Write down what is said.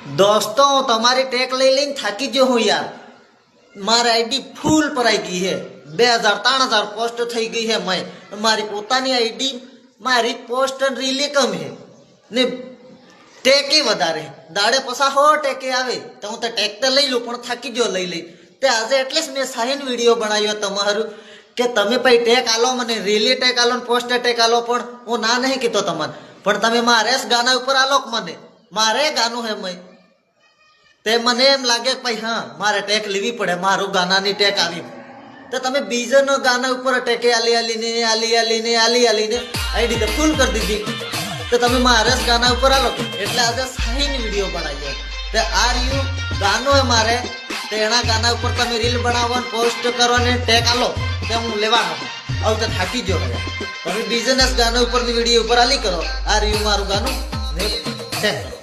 दोस्तों તમારી ટેક લઈ લઈને થાકી ગયો હું યાર। મારી આઈડી ફૂલ ભરાઈ ગઈ છે, 2000-3000 પોસ્ટ થઈ ગઈ છે। મારી પોતાની આઈડી મારી પોસ્ટ રીલી કમ છે ને ટેકે વધારે। દાડે પસા 100 ટેકે આવે તો હું તો ટેક તો લઈ લઉં, પણ થાકી ગયો લઈ લઈ તે આજે એટલે જ મેં સાહિન વિડીયો બનાવ્યો તમારું કે તમે ભાઈ ટેક આલો, મને રીલી ટેક આલો ને પોસ્ટ ટેક આલો। પણ હું ના નહીં કીધો તમને, પણ તમે મારે ગાના ઉપર આલો મને, મારે ગાનું હે તે મને એમ લાગે કે ભાઈ હા મારે ટેક લેવી પડે, મારું ગાનાની ટેક આવી તો તમે બીજાનો ગાના ઉપર ટેકે આલીને આઈડી તો ફૂલ કરી દીધી તો તમે મારે ગાના ઉપર આલો। એટલે આજે સાહિન વિડીયો બનાવ્યો તે આ રહ્યું ગાનું હે મારે, તે એના ગાના ઉપર તમે રીલ બનાવો, પોસ્ટ કરો ને ટેક આલો તે હું લેવાનો આવું તો થાકી ગયો હવે। તમે બિઝનેસ ગાના ઉપરની વિડીયો ઉપર આલી કરો, આ રહ્યું મારું ગાનું ને ટેક કરો।